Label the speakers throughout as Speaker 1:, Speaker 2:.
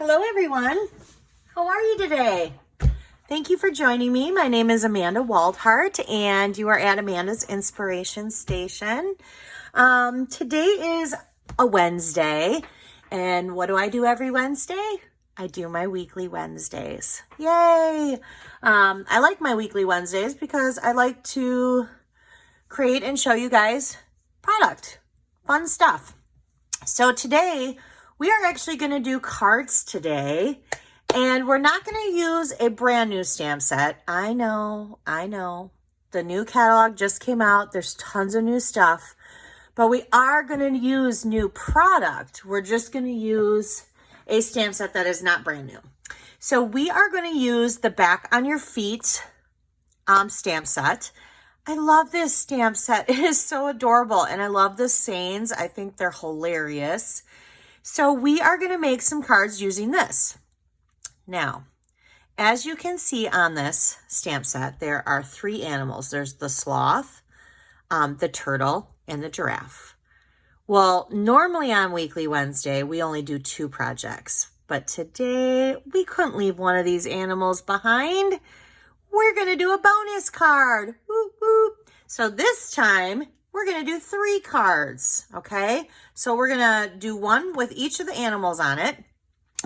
Speaker 1: Hello everyone, how are you today? Thank you for joining me. My name is Amanda Waldhart and you are at Amanda's Inspiration Station. Today is a Wednesday, and what do I do every Wednesday? I do my weekly Wednesdays. Yay! I like my weekly Wednesdays because I like to create and show you guys product, fun stuff. So today we are actually going to do cards today, and we're not going to use a brand new stamp set. I know. The new catalog just came out. There's tons of new stuff, but we are going to use new product. We're just going to use a stamp set that is not brand new. So we are going to use the Back on Your Feet stamp set. I love this stamp set. It is so adorable, and I love the sayings. I think they're hilarious. So we are going to make some cards using this. Now, as you can see on this stamp set, there are three animals. There's the sloth, the turtle, and the giraffe. Well, normally on Weekly Wednesday, we only do 2 projects, but today we couldn't leave one of these animals behind. We're going to do a bonus card. Whoop, whoop. So this time, we're going to do 3 cards, okay? So we're going to do one with each of the animals on it,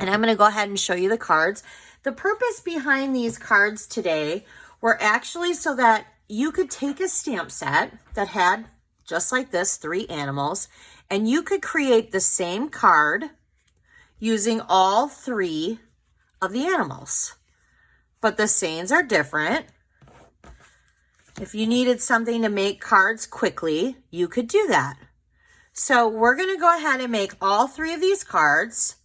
Speaker 1: and I'm going to go ahead and show you the cards. The purpose behind these cards today were actually so that you could take a stamp set that had, just like this, 3 animals, and you could create the same card using all 3 of the animals. But the sayings are different. If you needed something to make cards quickly, you could do that. So we're going to go ahead and make all 3 of these cards.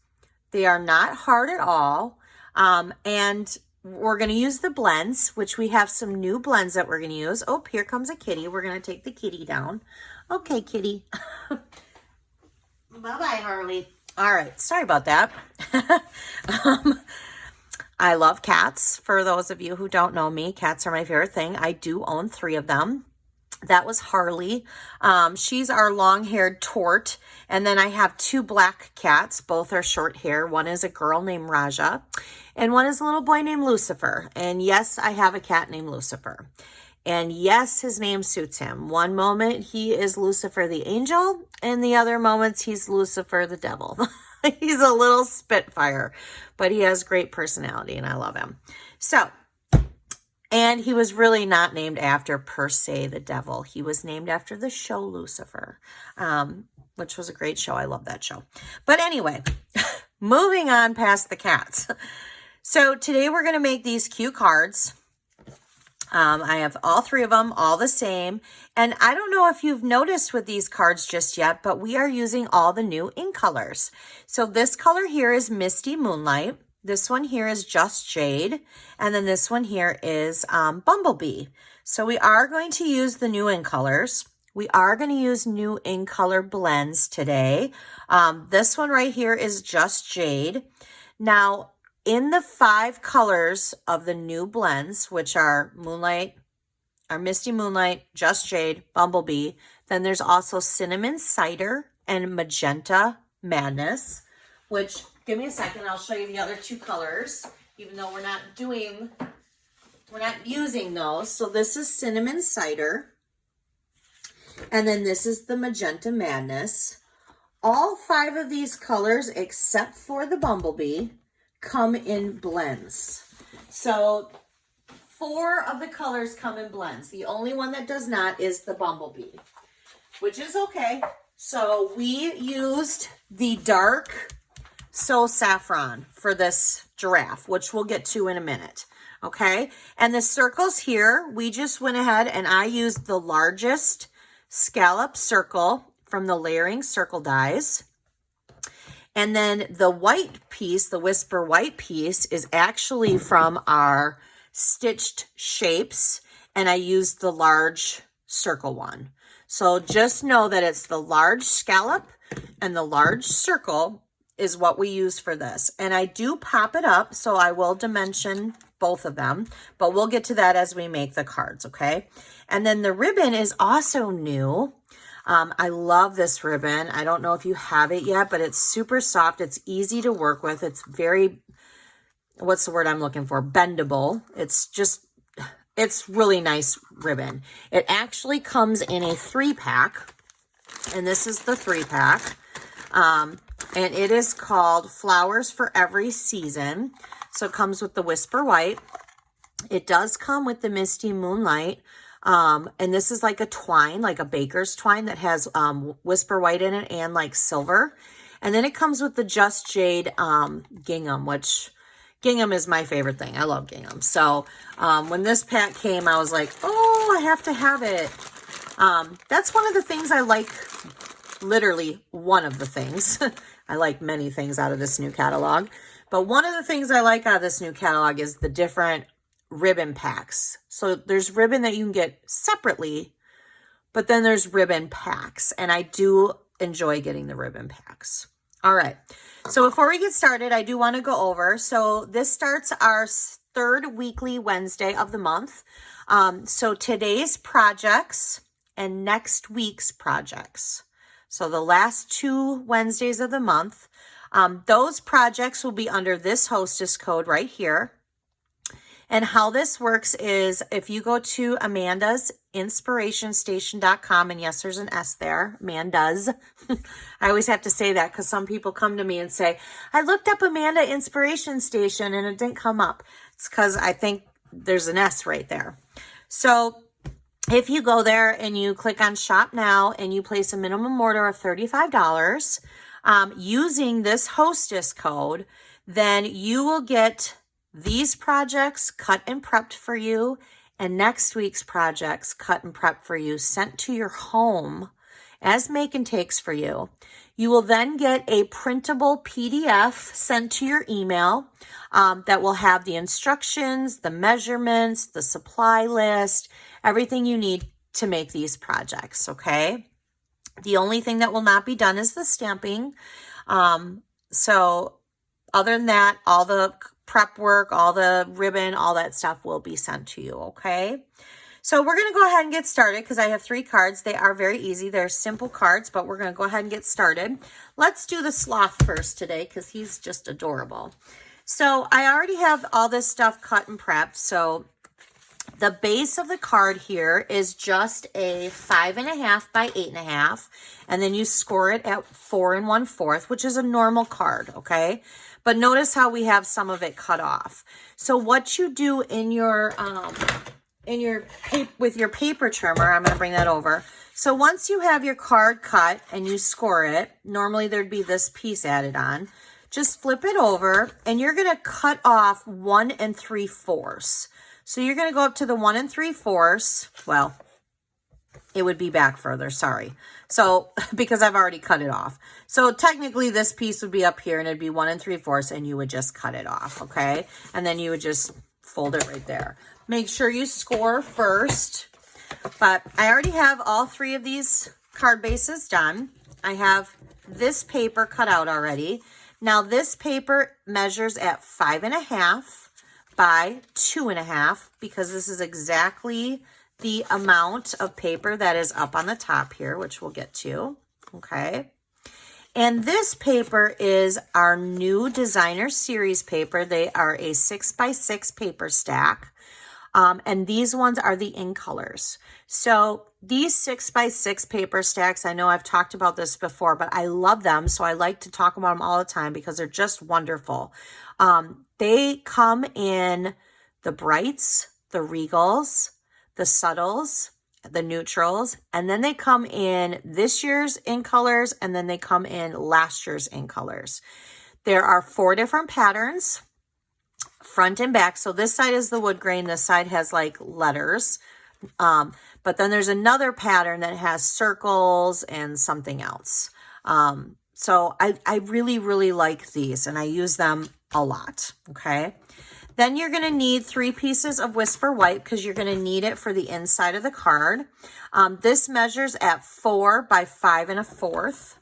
Speaker 1: They are not hard at all. And we're going to use the blends, which we have some new blends that we're going to use. Oh, here comes a kitty. We're going to take the kitty down. Okay, kitty. Bye-bye, Harley. All right, sorry about that. I love cats. For those of you who don't know me, cats are my favorite thing. I do own 3 of them. That was Harley. She's our long-haired tort. And then I have 2 black cats. Both are short hair. One is a girl named Raja, and one is a little boy named Lucifer. And yes, I have a cat named Lucifer. And yes, his name suits him. One moment he is Lucifer the angel, and the other moments he's Lucifer the devil. He's a little spitfire, but he has great personality, and I love him. So, and he was really not named after, per se, the devil. He was named after the show Lucifer, which was a great show. I love that show. But anyway, moving on past the cats. So today we're going to make these cute cards. I have all 3 of them, all the same. And I don't know if you've noticed with these cards just yet, but we are using all the new ink colors. So this color here is Misty Moonlight. This one here is Just Jade. And then this one here is Bumblebee. So we are going to use the new ink colors. We are going to use new ink color blends today. This one right here is Just Jade. Now, in the 5 colors of the new blends, which are Moonlight, or Misty Moonlight, Just Jade, Bumblebee, then there's also Cinnamon Cider and Magenta Madness, which, give me a second, I'll show you the other 2 colors, even though we're not using those. So this is Cinnamon Cider, and then this is the Magenta Madness. All 5 of these colors, except for the Bumblebee, come in blends. So 4 of the colors come in blends. The only one that does not is the Bumblebee, which is okay. So we used the dark So Saffron for this giraffe, which we'll get to in a minute. Okay. And the circles here, we just went ahead and I used the largest scallop circle from the Layering Circle dies. And then the white piece, the Whisper white piece, is actually from our Stitched Shapes, and I used the large circle one. So just know that it's the large scallop and the large circle is what we use for this. And I do pop it up, so I will dimension both of them, but we'll get to that as we make the cards, okay? And then the ribbon is also new. I love this ribbon. I don't know if you have it yet, but it's super soft. It's easy to work with. It's very, what's the word I'm looking for? Bendable. It's really nice ribbon. It actually comes in a 3-pack, and this is the 3-pack. And it is called Flowers for Every Season. So it comes with the Whisper White. It does come with the Misty Moonlight. And this is like a twine, like a baker's twine that has Whisper White in it and like silver. And then it comes with the Just Jade gingham, which gingham is my favorite thing. I love gingham. So when this pack came, I was like, oh, I have to have it. That's one of the things I like, literally one of the things. I like many things out of this new catalog. But one of the things I like out of this new catalog is the different ribbon packs. So there's ribbon that you can get separately, but then there's ribbon packs. And I do enjoy getting the ribbon packs. All right. So before we get started, I do want to go over. So this starts our 3rd weekly Wednesday of the month. So today's projects and next week's projects. So the last 2 Wednesdays of the month, those projects will be under this Hostess code right here. And how this works is if you go to amandasinspirationstation.com, and yes, there's an S there, Amanda's. I always have to say that because some people come to me and say, I looked up Amanda Inspiration Station and it didn't come up. It's because I think there's an S right there. So if you go there and you click on Shop Now and you place a minimum order of $35 using this Hostess code, then you will get these projects cut and prepped for you, and next week's projects cut and prepped for you, sent to your home as make and takes for you. You will then get a printable PDF sent to your email that will have the instructions, the measurements, the supply list, everything you need to make these projects, okay? The only thing that will not be done is the stamping. So other than that, all the prep work, all the ribbon, all that stuff will be sent to you, okay? So we're going to go ahead and get started because I have 3 cards. They are very easy. They're simple cards, but we're going to go ahead and get started. Let's do the sloth first today because he's just adorable. So I already have all this stuff cut and prepped. So the base of the card here is just a 5.5 by 8.5, and then you score it at 4 1/4, which is a normal card, okay? But notice how we have some of it cut off. So what you do in your with your paper trimmer, I'm going to bring that over. So once you have your card cut and you score it, normally there'd be this piece added on. Just flip it over and you're going to cut off 1 3/4. So you're going to go up to the 1 3/4. Well, it would be back further, sorry. So, because I've already cut it off. So technically this piece would be up here and it'd be 1 3/4 and you would just cut it off, okay? And then you would just fold it right there. Make sure you score first. But I already have all 3 of these card bases done. I have this paper cut out already. Now this paper measures at 5.5 by 2.5 because this is exactly the amount of paper that is up on the top here, which we'll get to, okay? And this paper is our new designer series paper. They are a 6 by 6 paper stack. And these ones are the in colors. So these 6 by 6 paper stacks, I know I've talked about this before, but I love them. So I like to talk about them all the time because they're just wonderful. They come in the brights, the regals, the subtles, the neutrals, and then they come in this year's in colors, and then they come in last year's in colors. There are 4 different patterns, front and back. So this side is the wood grain, this side has like letters. But then there's another pattern that has circles and something else. So I really, really like these and I use them a lot, okay? Then you're going to need 3 pieces of Whisper White because you're going to need it for the inside of the card. This measures at 4 by 5 1/4.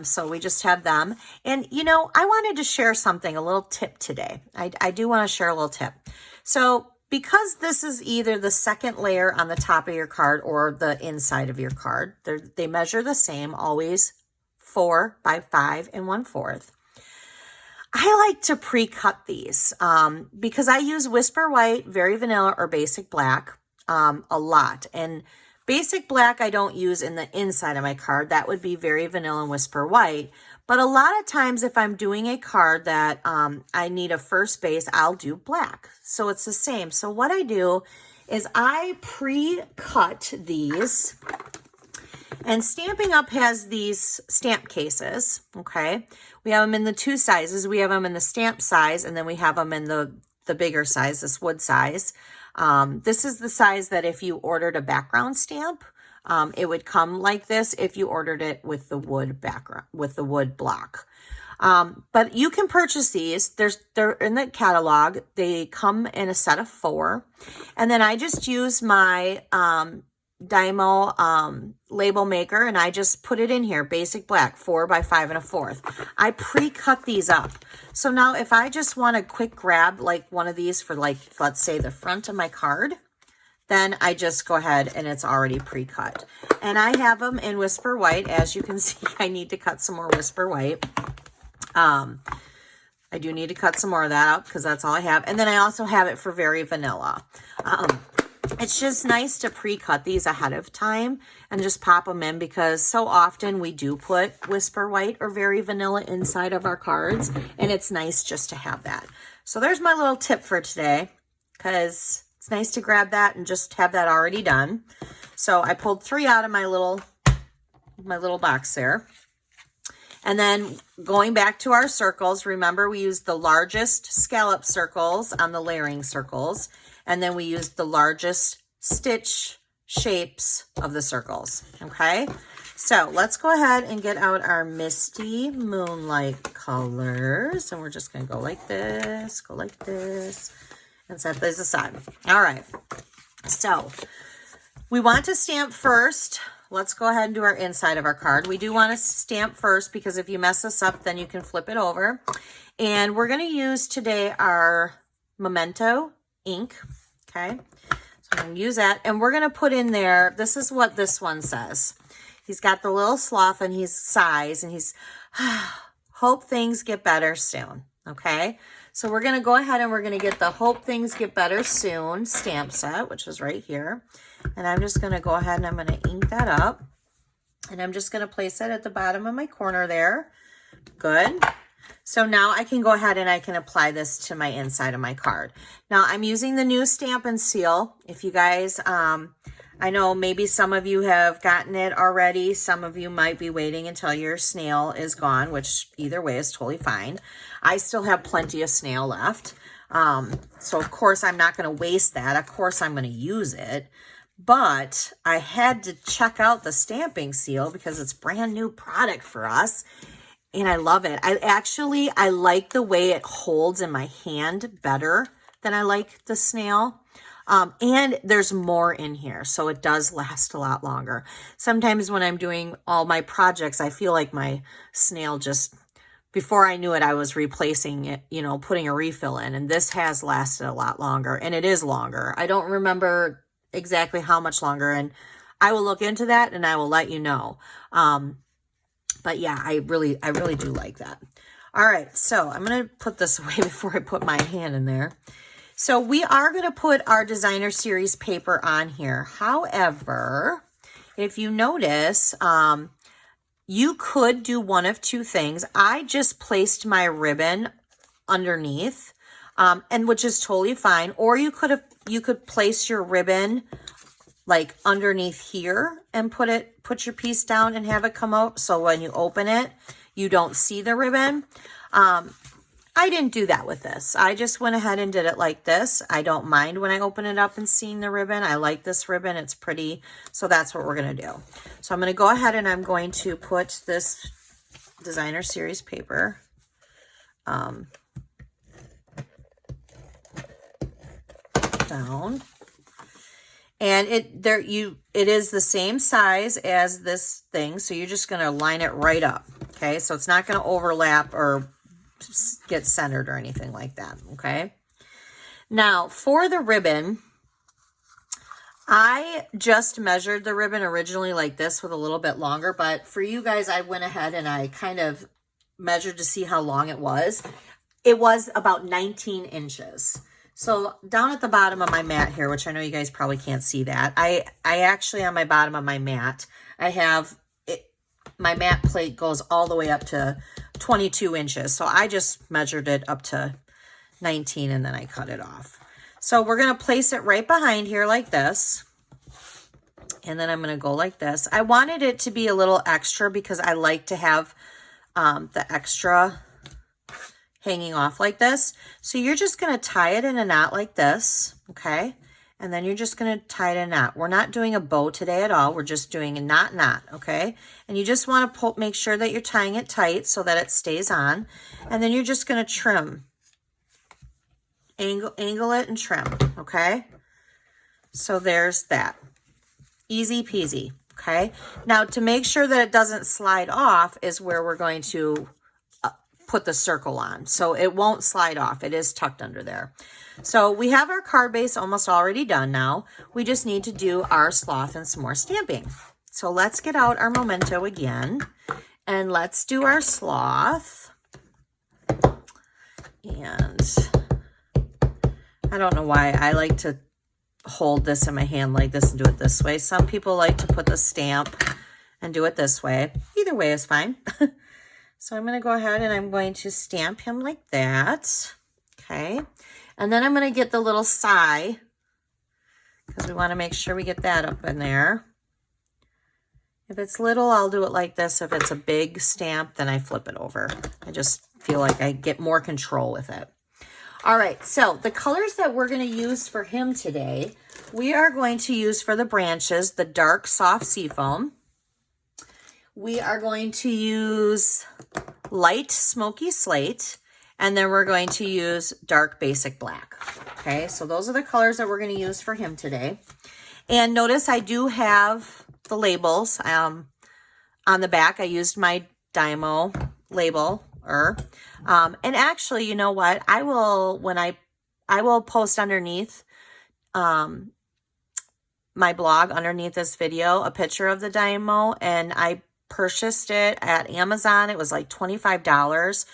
Speaker 1: So we just have them. And, you know, I wanted to share something, a little tip today. I do want to share a little tip. So because this is either the second layer on the top of your card or the inside of your card, they measure the same, always 4 by 5 1/4. I like to pre-cut these because I use Whisper White, Very Vanilla, or Basic Black a lot. And Basic Black I don't use in the inside of my card. That would be Very Vanilla and Whisper White. But a lot of times if I'm doing a card that I need a first base, I'll do black. So it's the same. So what I do is I pre-cut these. And Stampin' Up! Has these stamp cases, okay? We have them in the 2 sizes. We have them in the stamp size, and then we have them in the bigger size, this wood size. This is the size that if you ordered a background stamp, it would come like this if you ordered it with the wood background, with the wood block. But you can purchase these. They're in the catalog. They come in a set of 4. And then I just use my Dymo label maker, and I just put it in here, Basic Black, 4 by 5 1/4. I pre-cut these up. So now if I just want to quick grab like one of these for like, let's say the front of my card, then I just go ahead and it's already pre-cut. And I have them in Whisper White. As you can see, I need to cut some more Whisper White. I do need to cut some more of that up because that's all I have. And then I also have it for Very Vanilla. It's just nice to pre-cut these ahead of time and just pop them in because so often we do put Whisper White or Very Vanilla inside of our cards, and it's nice just to have that. So there's my little tip for today because it's nice to grab that and just have that already done. So I pulled 3 out of my little box there. And then going back to our circles, remember we used the largest scallop circles on the layering circles. And then we used the largest stitch shapes of the circles, okay? So let's go ahead and get out our Misty Moonlight colors. And we're just gonna go like this, and set these aside. All right, so we want to stamp first. Let's go ahead and do our inside of our card. We do want to stamp first because if you mess this up, then you can flip it over. And we're gonna use today our Memento ink, okay? So I'm gonna use that, and we're gonna put in there, this is what this one says. He's got the little sloth, and he's sighs, and he's, hope things get better soon, okay? So we're gonna go ahead and we're gonna get the Hope Things Get Better Soon stamp set, which is right here. And I'm just gonna go ahead and I'm gonna ink that up. And I'm just gonna place it at the bottom of my corner there. Good. So now I can go ahead and I can apply this to my inside of my card. Now I'm using the new Stampin' Seal. If you guys, I know maybe some of you have gotten it already. Some of you might be waiting until your snail is gone, which either way is totally fine. I still have plenty of snail left. So of course I'm not gonna waste that. Of course I'm gonna use it. But I had to check out the Stampin' Seal because it's brand new product for us. And I love it. I like the way it holds in my hand better than I like the snail. And there's more in here, so it does last a lot longer. Sometimes when I'm doing all my projects, I feel like my snail just, before I knew it, I was replacing it, you know, putting a refill in. And this has lasted a lot longer, and it is longer. I don't remember exactly how much longer, and I will look into that and I will let you know. But yeah, I really do like that. All right, so I'm going to put this away before I put my hand in there. So we are going to put our designer series paper on here. However, if you notice, you could do one of 2 things. I just placed my ribbon underneath, and which is totally fine. Or you could place your ribbon like underneath here and put your piece down and have it come out. So when you open it, you don't see the ribbon. I didn't do that with this. I just went ahead and did it like this. I don't mind when I open it up and seeing the ribbon. I like this ribbon. It's pretty. So that's what we're going to do. So I'm going to go ahead and I'm going to put this designer series paper down. And it is the same size as this thing, so you're just going to line it right up, okay? So it's not going to overlap or get centered or anything like that, okay? Now, for the ribbon, I just measured the ribbon originally like this with a little bit longer, but for you guys, I went ahead and I kind of measured to see how long it was. It was about 19 inches. So down at the bottom of my mat here, which I know you guys probably can't see that, I actually, on my bottom of my mat, I have my mat plate goes all the way up to 22 inches. So I just measured it up to 19 and then I cut it off. So we're going to place it right behind here like this. And then I'm going to go like this. I wanted it to be a little extra because I like to have the extra hanging off like this. So you're just going to tie it in a knot like this. Okay. And then you're just going to tie it in a knot. We're not doing a bow today at all. We're just doing a knot, okay? And you just want to make sure that you're tying it tight so that it stays on. And then you're just going to trim. Angle it and trim, okay? So there's that. Easy peasy, okay? Now, to make sure that it doesn't slide off is where we're going to put the circle on. So it won't slide off. It is tucked under there. So we have our card base almost already done now. We just need to do our sloth and some more stamping. So let's get out our memento again and let's do our sloth. And I don't know why I like to hold this in my hand like this and do it this way. Some people like to put the stamp and do it this way. Either way is fine. So I'm going to go ahead and I'm going to stamp him like that. Okay. And then I'm going to get the little sigh because we want to make sure we get that up in there. If it's little, I'll do it like this. If it's a big stamp, then I flip it over. I just feel like I get more control with it. All right, so the colors that we're going to use for him today, we are going to use for the branches, the dark soft seafoam. We are going to use light smoky slate, and then we're going to use dark basic black. Okay, so those are the colors that we're going to use for him today. And notice I do have the labels on the back. I used my Dymo label. And actually, you know what? I will post underneath my blog, underneath this video, a picture of the Dymo, and I purchased it at Amazon. It was like $25.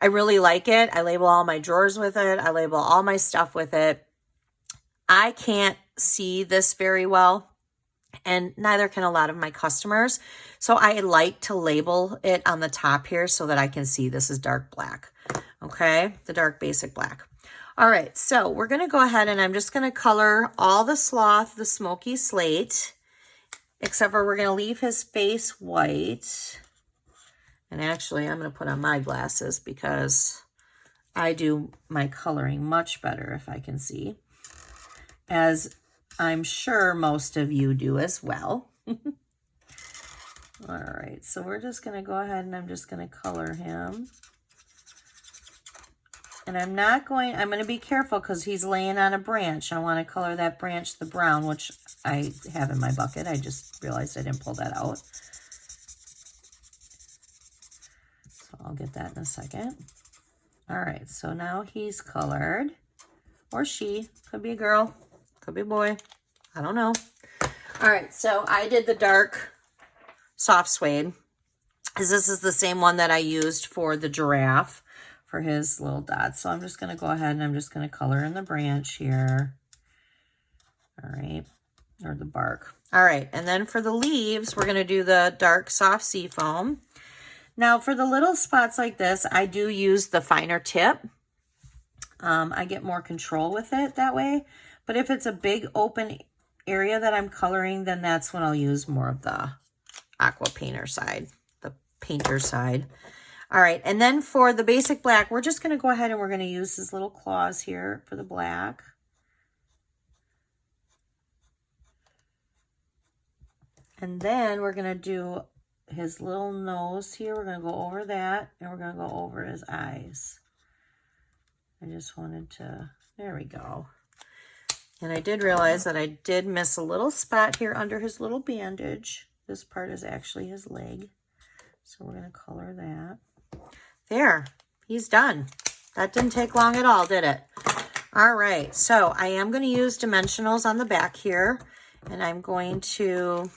Speaker 1: I really like it. I label all my drawers with it. I label all my stuff with it. I can't see this very well, and neither can a lot of my customers. So I like to label it on the top here so that I can see this is dark black. Okay, the dark basic black. All right, so we're going to go ahead and I'm just going to color all the sloth, the smoky slate, except for we're going to leave his face white. And actually, I'm going to put on my glasses because I do my coloring much better if I can see, as I'm sure most of you do as well. All right, so we're just going to go ahead and I'm just going to color him. And I'm going to be careful because he's laying on a branch. I want to color that branch the brown, which I have in my bucket. I just realized I didn't pull that out. So I'll get that in a second. All right, so now he's colored, or she, could be a girl, could be a boy, I don't know. All right, so I did the dark soft suede, because this is the same one that I used for the giraffe for his little dots. So I'm just going to go ahead and I'm just going to color in the branch here. All right, or the bark. All right, and then for the leaves, we're going to do the dark soft seafoam. Now for the little spots like this, I do use the finer tip. I get more control with it that way. But if it's a big open area that I'm coloring, then that's when I'll use more of the aqua painter side, the painter side. All right, and then for the basic black, we're just going to go ahead and we're going to use his little claws here for the black. And then we're going to do his little nose here. We're going to go over that, and we're going to go over his eyes. I just wanted to, there we go. And I did realize that I did miss a little spot here under his little bandage. This part is actually his leg. So we're going to color that. There, he's done. That didn't take long at all, did it? All right, so I am going to use dimensionals on the back here, and I'm going to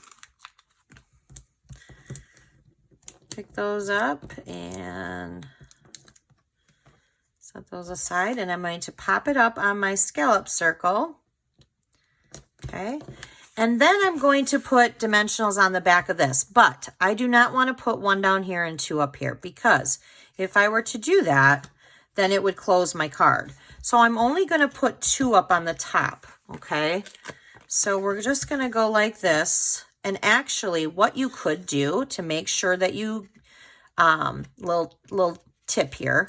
Speaker 1: pick those up and set those aside, and I'm going to pop it up on my scallop circle. Okay, and then I'm going to put dimensionals on the back of this, but I do not want to put one down here and two up here, because if I were to do that, then it would close my card. So I'm only going to put two up on the top, okay? So we're just going to go like this. And actually, what you could do to make sure that you, little tip here,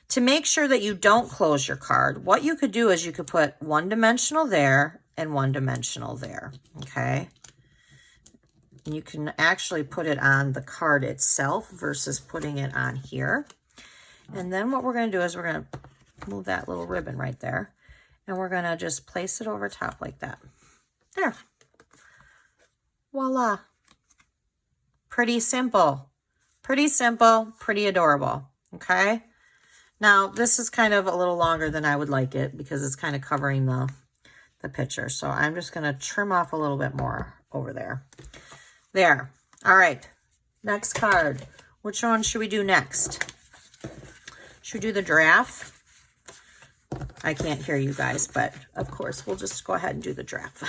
Speaker 1: to make sure that you don't close your card, what you could do is you could put one dimensional there and one dimensional there, okay? And you can actually put it on the card itself versus putting it on here. And then what we're going to do is we're going to move that little ribbon right there, and we're going to just place it over top like that. There. Voila. Pretty simple. Pretty simple, pretty adorable. Okay. Now, this is kind of a little longer than I would like it because it's kind of covering the picture. So I'm just going to trim off a little bit more over there. There. All right. Next card. Which one should we do next? Should we do the giraffe? I can't hear you guys, but of course, we'll just go ahead and do the giraffe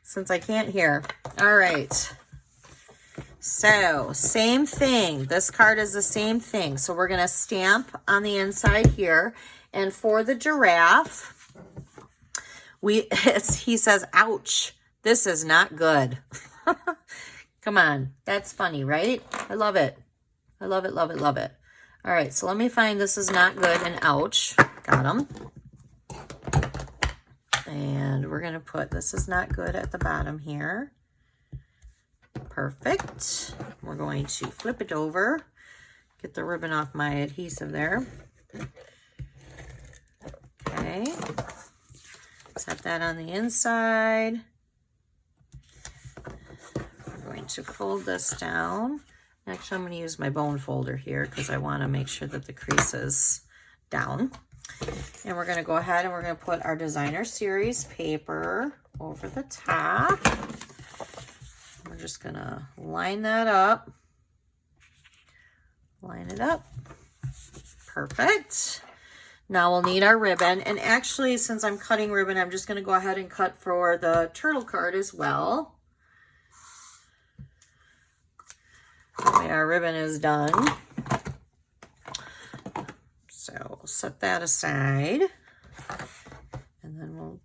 Speaker 1: since I can't hear. All right. So same thing. This card is the same thing. So we're going to stamp on the inside here. And for the giraffe, he says, ouch, this is not good. Come on. That's funny, right? I love it. I love it, love it, love it. All right, so let me find this is not good and ouch. Got them. And we're going to put this is not good at the bottom here. Perfect. We're going to flip it over. Get the ribbon off my adhesive there. Okay. Set that on the inside. We're going to fold this down. Actually, I'm going to use my bone folder here because I want to make sure that the crease is down. And we're going to go ahead and we're going to put our designer series paper over the top. We're just going to line that up. Line it up. Perfect. Now we'll need our ribbon. And actually, since I'm cutting ribbon, I'm just going to go ahead and cut for the turtle card as well. Okay, our ribbon is done. So set that aside. And then we'll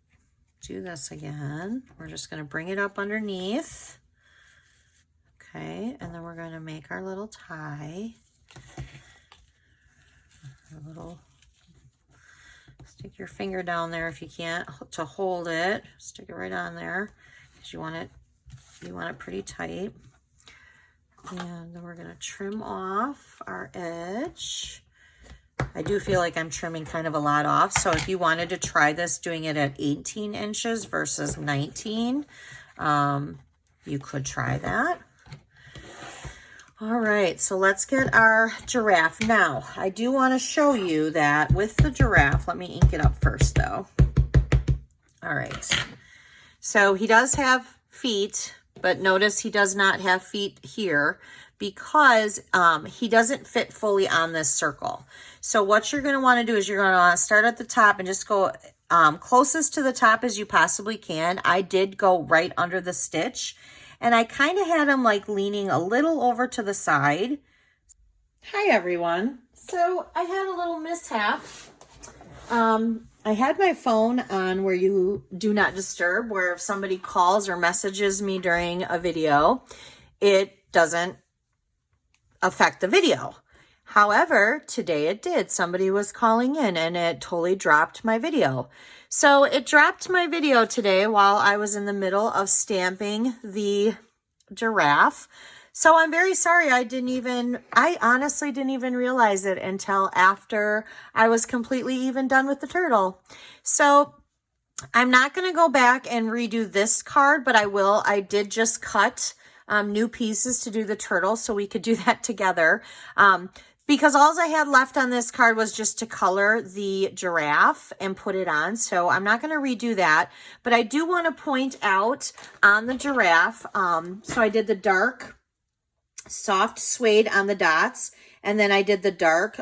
Speaker 1: do this again. We're just going to bring it up underneath. Okay, and then we're going to make our little tie. A little, stick your finger down there if you can't to hold it. Stick it right on there because you want it pretty tight. And then we're going to trim off our edge. I do feel like I'm trimming kind of a lot off. So if you wanted to try this, doing it at 18 inches versus 19, you could try that. All right, so let's get our giraffe. Now, I do want to show you that with the giraffe, let me ink it up first though. All right, so he does have feet, but notice he does not have feet here because he doesn't fit fully on this circle. So what you're going to want to do is you're going to want to start at the top and just go closest to the top as you possibly can. I did go right under the stitch, and I kind of had him like leaning a little over to the side. Hi everyone. So I had a little mishap. I had my phone on where you do not disturb, where if somebody calls or messages me during a video, it doesn't affect the video. However, today it did. Somebody was calling in and it totally dropped my video. So it dropped my video today while I was in the middle of stamping the giraffe. So I'm very sorry. I honestly didn't even realize it until after I was completely even done with the turtle. So I'm not going to go back and redo this card, but I will. I did just cut new pieces to do the turtle so we could do that together. because all I had left on this card was just to color the giraffe and put it on. So I'm not going to redo that, but I do want to point out on the giraffe. So I did the dark soft suede on the dots, and then I did the dark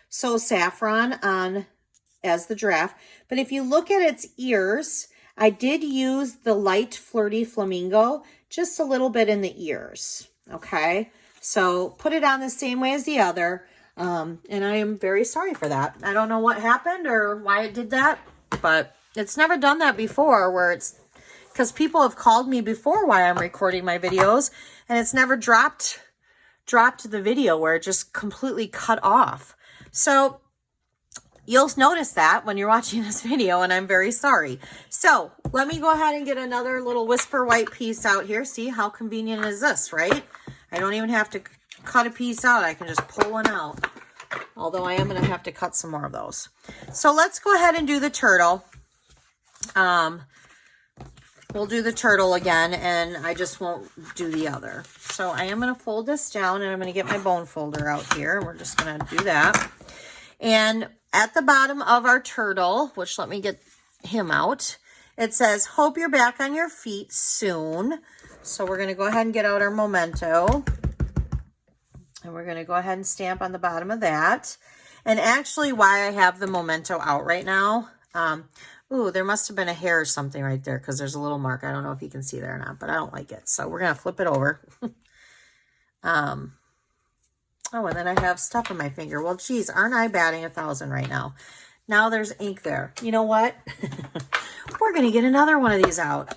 Speaker 1: so saffron on as the giraffe. But if you look at its ears, I did use the light flirty flamingo just a little bit in the ears. Okay, so put it on the same way as the other, and I am very sorry for that. I don't know what happened or why it did that, but it's never done that before, where it's, because people have called me before while I'm recording my videos, and it's never dropped the video where it just completely cut off. So you'll notice that when you're watching this video, and I'm very sorry. So let me go ahead and get another little whisper white piece out here. See how convenient is this, right? I don't even have to cut a piece out. I can just pull one out. Although I am going to have to cut some more of those. So let's go ahead and do the turtle. We'll do the turtle again, and I just won't do the other. So I am going to fold this down, and I'm going to get my bone folder out here, and we're just going to do that. And at the bottom of our turtle, which let me get him out, it says, hope you're back on your feet soon. So we're going to go ahead and get out our memento. And we're going to go ahead and stamp on the bottom of that. And actually, why I have the memento out right now, ooh, there must have been a hair or something right there, because there's a little mark. I don't know if you can see there or not, but I don't like it. So we're going to flip it over. Oh, and then I have stuff in my finger. Well, geez, aren't I batting 1,000 right now? Now there's ink there. You know what? We're going to get another one of these out.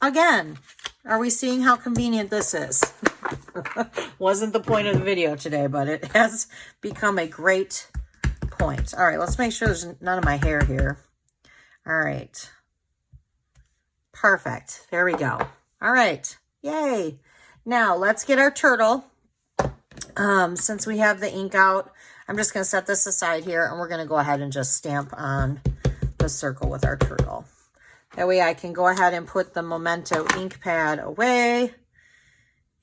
Speaker 1: Again, are we seeing how convenient this is? Wasn't the point of the video today, but it has become a great point. All right, let's make sure there's none of my hair here. All right. Perfect. There we go. All right. Yay. Now let's get our turtle. Since we have the ink out, I'm just going to set this aside here, and we're going to go ahead and just stamp on the circle with our turtle. That way I can go ahead and put the memento ink pad away,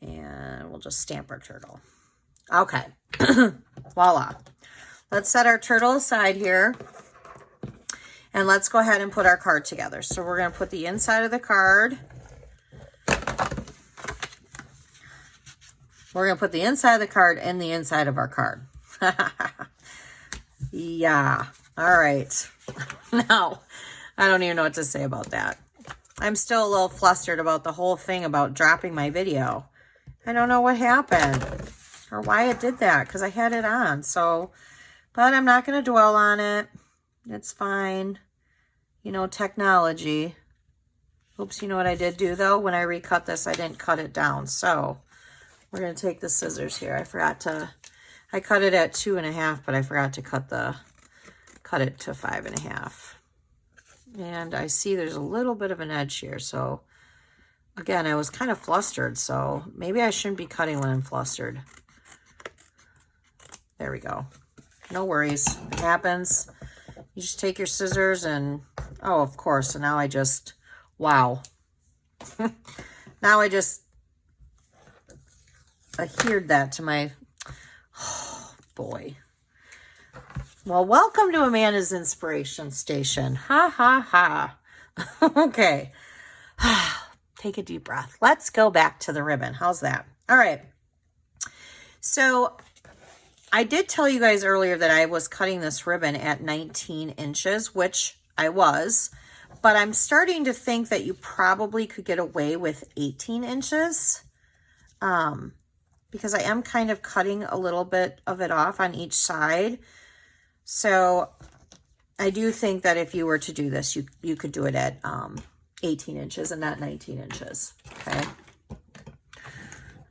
Speaker 1: and we'll just stamp our turtle. Okay. Voila. Let's set our turtle aside here. And let's go ahead and put our card together. So we're going to put the inside of the card. We're going to put the inside of the card in the inside of our card. Yeah. All right. Now, I don't even know what to say about that. I'm still a little flustered about the whole thing about dropping my video. I don't know what happened or why it did that, because I had it on. So, but I'm not going to dwell on it. It's fine. You know, technology. Oops, you know what I did do, though? When I recut this, I didn't cut it down. So we're going to take the scissors here. I cut it at 2.5, but I forgot to cut it to 5.5. And I see there's a little bit of an edge here. So again, I was kind of flustered. So maybe I shouldn't be cutting when I'm flustered. There we go. No worries. It happens. You just take your scissors and, oh, of course. So now I just, wow. Now I just adhered that to my, oh, boy. Well, welcome to Amanda's Inspiration Station. Ha, ha, ha. Okay. Take a deep breath. Let's go back to the ribbon. How's that? All right. So I did tell you guys earlier that I was cutting this ribbon at 19 inches, which I was, but I'm starting to think that you probably could get away with 18 inches because I am kind of cutting a little bit of it off on each side. So I do think that if you were to do this, you could do it at 18 inches and not 19 inches, okay?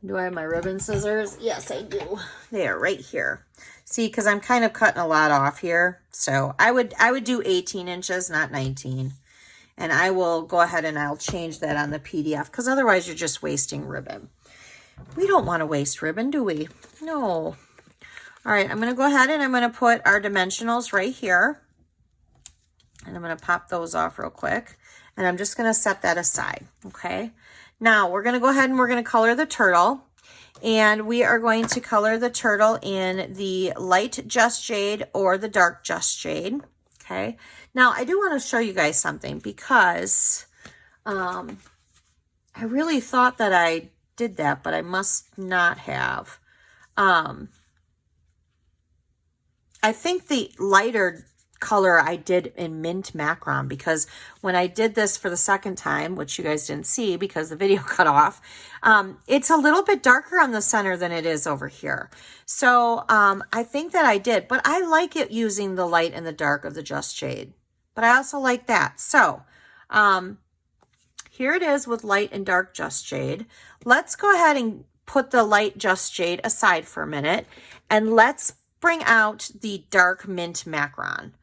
Speaker 1: Do I have my ribbon scissors? Yes, I do. They are right here. See, because I'm kind of cutting a lot off here. So I would do 18 inches, not 19. And I will go ahead and I'll change that on the PDF because otherwise you're just wasting ribbon. We don't want to waste ribbon, do we? No. All right, I'm going to go ahead and I'm going to put our dimensionals right here. And I'm going to pop those off real quick. And I'm just going to set that aside, okay? Now, we're going to go ahead and we're going to color the turtle. And we are going to color the turtle in the light Just Jade or the dark Just Jade. Okay. Now I do want to show you guys something because I really thought that I did that, but I must not have. I think the lighter color I did in mint macron, because when I did this for the second time, which you guys didn't see because the video cut off, it's a little bit darker on the center than it is over here. So I think that I did, but I like it using the light and the dark of the Just Jade, but I also like that. So here it is with light and dark Just Jade. Let's go ahead and put the light Just Jade aside for a minute, and let's bring out the dark mint macron.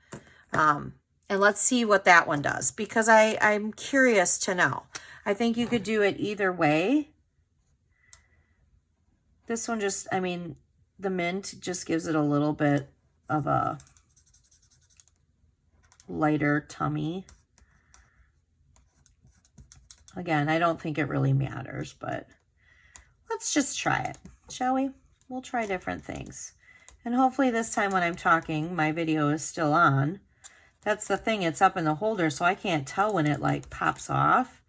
Speaker 1: And let's see what that one does, because I'm curious to know. I think you could do it either way. This one just, I mean, the mint just gives it a little bit of a lighter tummy. Again, I don't think it really matters, but let's just try it, shall we? We'll try different things. And hopefully this time when I'm talking, my video is still on. That's the thing, it's up in the holder, so I can't tell when it like pops off.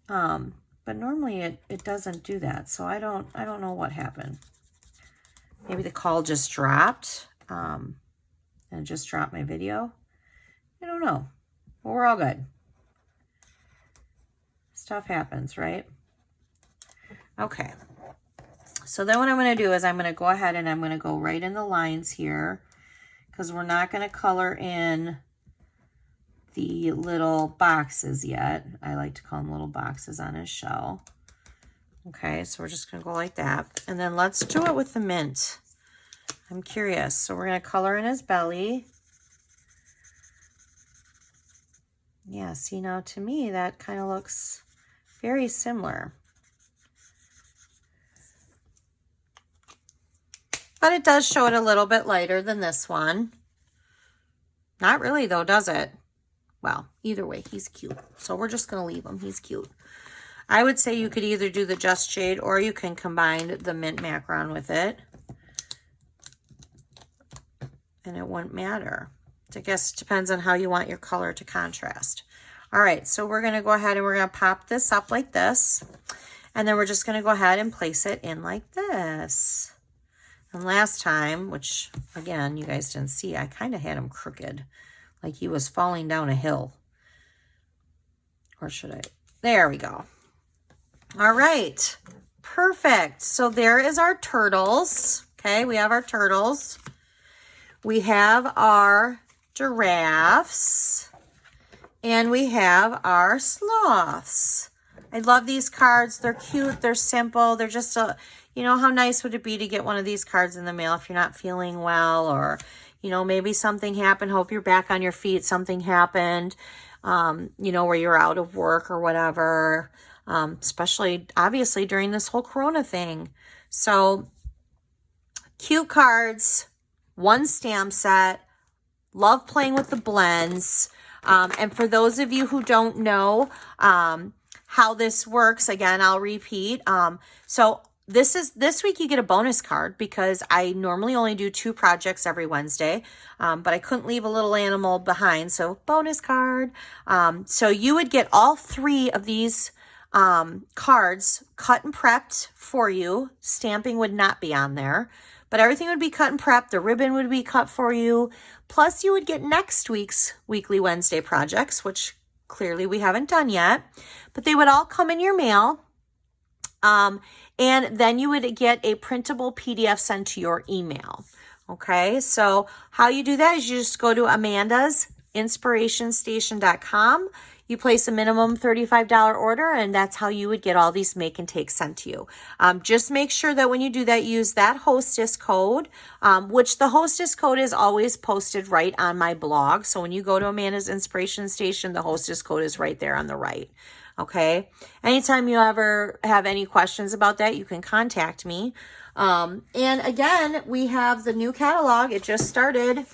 Speaker 1: But normally it doesn't do that, so I don't know what happened. Maybe the call just dropped, and just dropped my video. I don't know. Well, we're all good. Stuff happens, right? Okay. So then what I'm going to do is I'm going to go ahead and I'm going to go right in the lines here, because we're not going to color in the little boxes yet. I like to call them little boxes on his shell. Okay, so we're just going to go like that. And then let's do it with the mint. I'm curious. So we're going to color in his belly. Yeah, see, now to me that kind of looks very similar. But it does show it a little bit lighter than this one. Not really though, does it? Well, either way, he's cute. So we're just going to leave him. He's cute. I would say you could either do the Just Jade or you can combine the mint macron with it. And it wouldn't matter. I guess it depends on how you want your color to contrast. All right, so we're going to go ahead and we're going to pop this up like this. And then we're just going to go ahead and place it in like this. And last time, which again, you guys didn't see, I kind of had him crooked, like he was falling down a hill. Or should I? There we go. All right, perfect. So there is our turtles. Okay, we have our turtles. We have our giraffes. And we have our sloths. I love these cards. They're cute. They're simple. They're just a, you know, how nice would it be to get one of these cards in the mail if you're not feeling well, or, you know, maybe something happened. Hope you're back on your feet. Something happened, you know, where you're out of work or whatever, especially obviously during this whole Corona thing. So cute cards, one stamp set. Love playing with the blends. And for those of you who don't know how this works, again, I'll repeat. So this week you get a bonus card, because I normally only do 2 projects every Wednesday, but I couldn't leave a little animal behind, so bonus card. So you would get all 3 of these cards cut and prepped for you. Stamping would not be on there, but everything would be cut and prepped. The ribbon would be cut for you. Plus you would get next week's weekly Wednesday projects, which clearly we haven't done yet, but they would all come in your mail. And then you would get a printable PDF sent to your email. Okay, so how you do that is you just go to amandasinspirationstation.com. You place a minimum $35 order, and that's how you would get all these make and take sent to you. Just make sure that when you do that, use that Hostess code, which the Hostess code is always posted right on my blog. So when you go to Amanda's Inspiration Station, the Hostess code is right there on the right. Okay. Anytime you ever have any questions about that, you can contact me. And again, we have the new catalog. It just started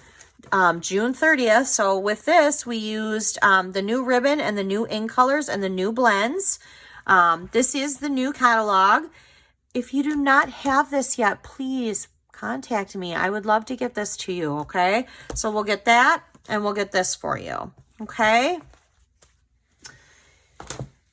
Speaker 1: June 30th. So with this, we used the new ribbon and the new ink colors and the new blends. This is the new catalog. if you do not have this yet, please contact me. I would love to get this to you, okay? So we'll get that and we'll get this for you, okay?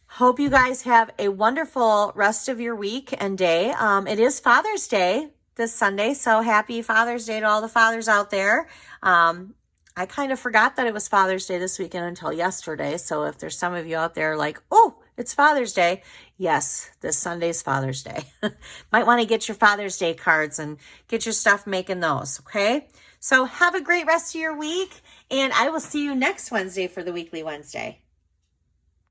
Speaker 1: Hope you guys have a wonderful rest of your week and day. It is Father's Day this Sunday, so happy Father's Day to all the fathers out there. I kind of forgot that it was Father's Day this weekend until yesterday, so if there's some of you out there like, oh, it's Father's Day, yes, this Sunday's Father's Day. Might want to get your Father's Day cards and get your stuff making those, okay? So have a great rest of your week, and I will see you next Wednesday for the Weekly Wednesday.